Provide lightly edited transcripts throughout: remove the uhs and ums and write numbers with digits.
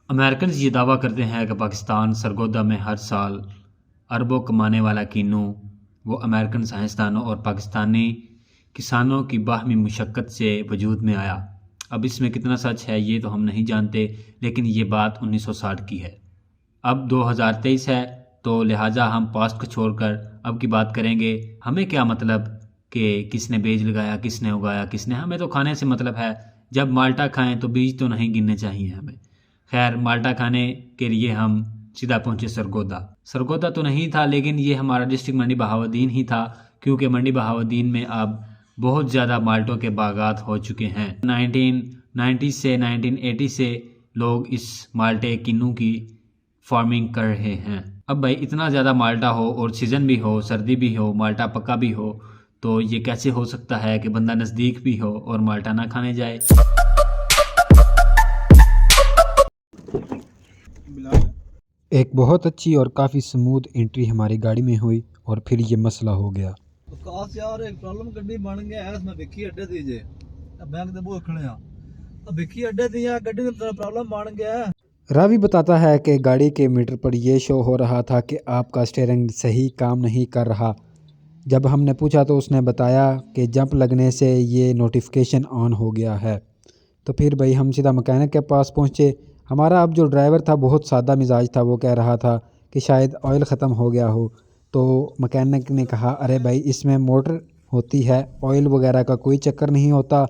Americans یہ دعویٰ کرتے ہیں کہ پاکستان سرگودا میں ہر سال اربوں کمانے والا کینو وہ امریکن سائنسدانوں اور پاکستانی کسانوں کی باہمی مشقت سے وجود میں آیا۔ اب اس میں کتنا سچ ہے یہ تو ہم نہیں جانتے، لیکن یہ بات 1960 کی ہے۔ اب 2023 ہے، تو لہٰذا ہم پاسٹ کو چھوڑ کر اب کی بات کریں گے۔ ہمیں کیا مطلب کہ کس نے بیج لگایا، کس نے اگایا، کس نے، ہمیں تو کھانے سے مطلب ہے۔ جب مالٹا کھائیں تو بیج تو نہیں گننے چاہیے ہمیں۔ خیر، مالٹا کھانے کے لیے ہم سیدھا پہنچے سرگودا تو نہیں تھا، لیکن یہ ہمارا ڈسٹرکٹ منڈی بہاؤالدین ہی تھا، کیونکہ منڈی بہاؤالدین میں اب بہت زیادہ مالٹوں کے باغات ہو چکے ہیں۔ 1990 سے 1980 سے لوگ اس مالٹے کینو کی فارمنگ کر رہے ہیں۔ اب بھائی اتنا زیادہ مالٹا ہو اور سیزن بھی ہو، سردی بھی ہو، مالٹا پکا بھی ہو، تو یہ کیسے ہو سکتا ہے کہ بندہ نزدیک بھی ہو اور مالٹا نہ کھانے جائے؟ ایک بہت اچھی اور کافی سموتھ انٹری ہماری گاڑی میں ہوئی اور پھر یہ مسئلہ ہو گیا۔ خاص یار ایک پرابلم گڈی بن گیا ہے، اس میں وکی اڈے دی جے بینک دے بو کھڑے ہاں، وکی اڈے دی گڈی میں پرابلم بن گیا ہے۔ راوی بتاتا ہے کہ گاڑی کے میٹر پر یہ شو ہو رہا تھا کہ آپ کا اسٹیئرنگ صحیح کام نہیں کر رہا۔ جب ہم نے پوچھا تو اس نے بتایا کہ جمپ لگنے سے یہ نوٹیفیکیشن آن ہو گیا ہے۔ تو پھر بھائی ہم سیدھا مکینک کے پاس پہنچے۔ ہمارا اب جو ڈرائیور تھا بہت سادہ مزاج تھا، وہ کہہ رہا تھا کہ شاید آئل ختم ہو گیا ہو۔ تو مکینک نے کہا ارے بھائی اس میں موٹر ہوتی ہے، آئل وغیرہ کا کوئی چکر نہیں ہوتا،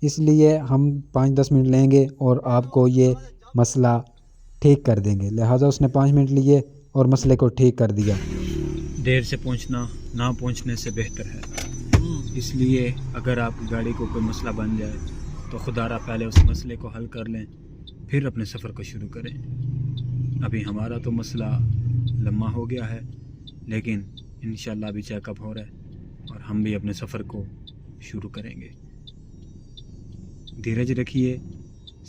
اس لیے ہم 5-10 منٹ لیں گے اور آپ کو یہ مسئلہ ٹھیک کر دیں گے۔ لہٰذا اس نے 5 منٹ لیے اور مسئلے کو ٹھیک کر دیا۔ دیر سے پہنچنا نہ پہنچنے سے بہتر ہے، اس لیے اگر آپ کی گاڑی کو کوئی مسئلہ بن جائے تو خدا را پہلے اس مسئلے کو حل کر لیں، پھر اپنے سفر کو شروع کریں۔ ابھی ہمارا تو مسئلہ لمبا ہو گیا ہے، لیکن انشاءاللہ ابھی چیک اپ ہو رہا ہے اور ہم بھی اپنے سفر کو شروع کریں گے۔ دھیرج رکھیے،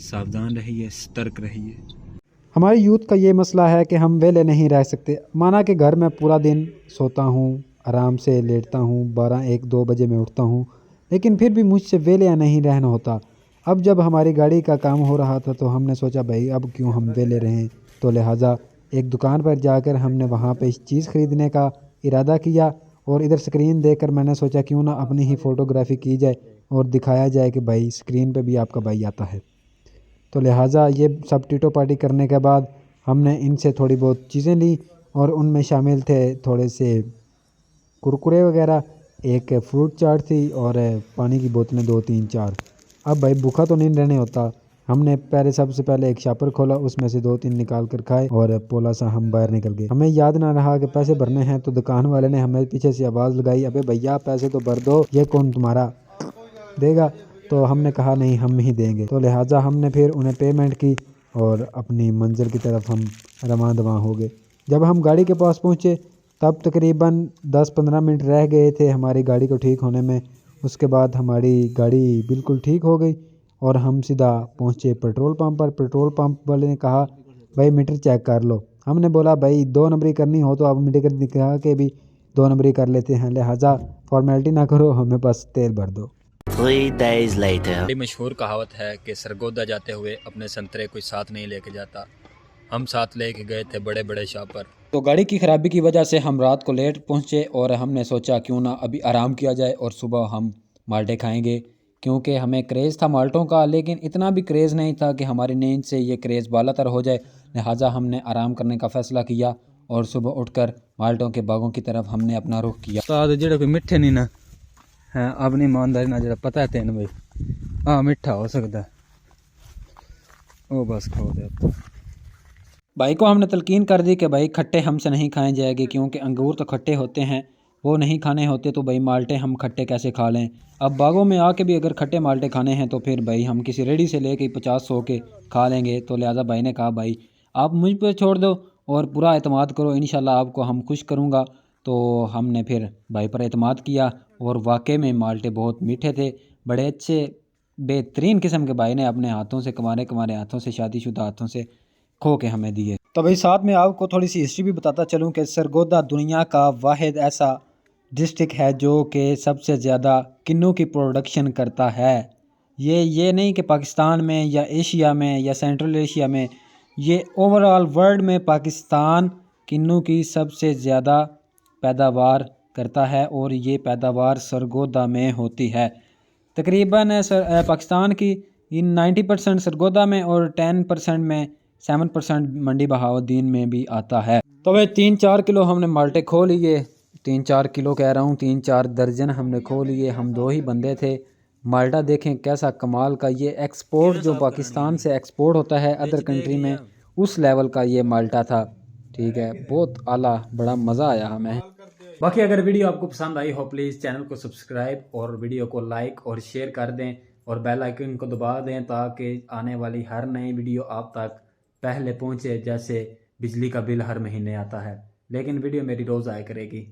ساودھان رہیے، سترک رہیے۔ ہماری یوتھ کا یہ مسئلہ ہے کہ ہم ویلے نہیں رہ سکتے۔ مانا کہ گھر میں پورا دن سوتا ہوں، آرام سے لیٹتا ہوں، 12-1-2 بجے میں اٹھتا ہوں، لیکن پھر بھی مجھ سے ویلے نہیں رہنا ہوتا۔ اب جب ہماری گاڑی کا کام ہو رہا تھا تو ہم نے سوچا بھائی اب کیوں ہم ویلے رہیں، تو لہٰذا ایک دکان پر جا کر ہم نے وہاں پہ چیز خریدنے کا ارادہ کیا، اور ادھر سکرین دیکھ کر میں نے سوچا کیوں نہ اپنی ہی فوٹوگرافی کی جائے اور دکھایا جائے کہ بھائی سکرین پہ بھی آپ کا بھائی آتا ہے۔ تو لہٰذا یہ سب ٹیٹو پارٹی کرنے کے بعد ہم نے ان سے تھوڑی بہت چیزیں لیں، اور ان میں شامل تھے تھوڑے سے کرکرے وغیرہ، ایک فروٹ چاٹ تھی اور پانی کی بوتلیں 2-3-4۔ اب بھائی بھوکا تو نہیں رہنے ہوتا، ہم نے سب سے پہلے ایک شاپر کھولا، اس میں سے 2-3 نکال کر کھائے اور پولا سا ہم باہر نکل گئے۔ ہمیں یاد نہ رہا کہ پیسے بھرنے ہیں، تو دکان والے نے ہمیں پیچھے سے آواز لگائی ابے بھیا پیسے تو بھر دو، یہ کون تمہارا دے گا؟ تو ہم نے کہا نہیں ہم ہی دیں گے۔ تو لہٰذا ہم نے پھر انہیں پیمنٹ کی اور اپنی منزل کی طرف ہم رواں دواں ہو گئے۔ جب ہم گاڑی کے پاس پہنچے تب تقریباً 10-15 منٹ رہ گئے تھے ہماری گاڑی کو ٹھیک ہونے میں۔ اس کے بعد ہماری گاڑی بالکل ٹھیک ہو گئی اور ہم سیدھا پہنچے پیٹرول پمپ پر۔ پیٹرول پمپ والے نے کہا بھائی میٹر چیک کر لو۔ ہم نے بولا بھائی 2 نمبری کرنی ہو تو اب میٹر دکھا کے بھی 2 نمبری کر لیتے ہیں، لہٰذا فارمیلٹی نہ کرو، ہمیں بس تیل بھر دو۔ 3 days later. بڑی مشہور کہاوت ہے کہ سرگودا جاتے ہوئے اپنے سنترے کوئی ساتھ نہیں لے کے جاتا۔ ہم ساتھ لے کے گئے تھے بڑے بڑے شاپر۔ تو گاڑی کی خرابی کی وجہ سے ہم رات کو لیٹ پہنچے اور ہم نے سوچا کیوں نہ ابھی آرام کیا جائے اور صبح ہم مالٹے کھائیں گے، کیونکہ ہمیں کریز تھا مالٹوں کا، لیکن اتنا بھی کریز نہیں تھا کہ ہماری نیند سے یہ کریز بالا تر ہو جائے۔ لہٰذا ہم نے آرام کرنے کا فیصلہ کیا اور صبح اٹھ کر مالٹوں کے باغوں کی طرف ہم نے اپنا رخ کیا۔ استاد جڑے کوئی میٹھے نہیں نا ہے، اپنی ایمانداری نہ جڑا پتہ ہے تین بھائی ہاں میٹھا ہو سکتا ہے وہ بس کھو دے۔ بھائی کو ہم نے تلقین کر دی کہ بھائی کھٹے ہم سے نہیں کھائے جائے گے، کیونکہ انگور تو کھٹے ہوتے ہیں، وہ نہیں کھانے ہوتے، تو بھائی مالٹے ہم کھٹے کیسے کھا لیں؟ اب باغوں میں آ کے بھی اگر کھٹے مالٹے کھانے ہیں تو پھر بھائی ہم کسی ریڑھی سے لے کے 50-100 کے کھا لیں گے۔ تو لہٰذا بھائی نے کہا بھائی آپ مجھ پہ چھوڑ دو اور پورا اعتماد کرو، انشاءاللہ آپ کو ہم خوش کروں گا۔ تو ہم نے پھر بھائی پر اعتماد کیا اور واقعے میں مالٹے بہت میٹھے تھے، بڑے اچھے بہترین قسم کے بھائی نے اپنے ہاتھوں سے کمارے ہاتھوں سے شادی شدہ ہاتھوں سے کھو کے ہمیں دیے۔ تو بھائی ساتھ میں آپ کو تھوڑی سی ہسٹری بھی بتاتا چلوں کہ سرگودا دنیا کا واحد ایسا ڈسٹرکٹ ہے جو کہ سب سے زیادہ کنوں کی پروڈکشن کرتا ہے۔ یہ نہیں کہ پاکستان میں یا ایشیا میں یا سینٹرل ایشیا میں یہ اوور آل ورلڈ میں پاکستان کنو کی سب سے زیادہ پیداوار کرتا ہے اور یہ پیداوار سرگودا میں ہوتی ہے. تقریباً پاکستان کی 90% سرگودا میں اور 10% میں 7% منڈی بہاؤالدین میں بھی آتا ہے. تو وہ 3-4 کلو ہم نے مالٹے کھو لیے، 3-4 کلو کہہ رہا ہوں، 3-4 درجن ہم نے کھو لیے. ہم 2 ہی بندے تھے. مالٹا دیکھیں کیسا کمال کا، یہ ایکسپورٹ جو پاکستان سے ایکسپورٹ ہوتا ہے ادر کنٹری میں اس لیول کا یہ مالٹا تھا. ٹھیک ہے، بہت اعلیٰ، بڑا مزہ آیا ہمیں. باقی اگر ویڈیو آپ کو پسند آئی ہو پلیز چینل کو سبسکرائب اور ویڈیو کو لائک اور شیئر کر دیں اور بیل آئیکن کو دبا دیں تاکہ آنے والی ہر نئی ویڈیو آپ تک پہلے پہنچے. جیسے بجلی کا بل ہر مہینے آتا ہے لیکن ویڈیو میری روز آیا کرے گی.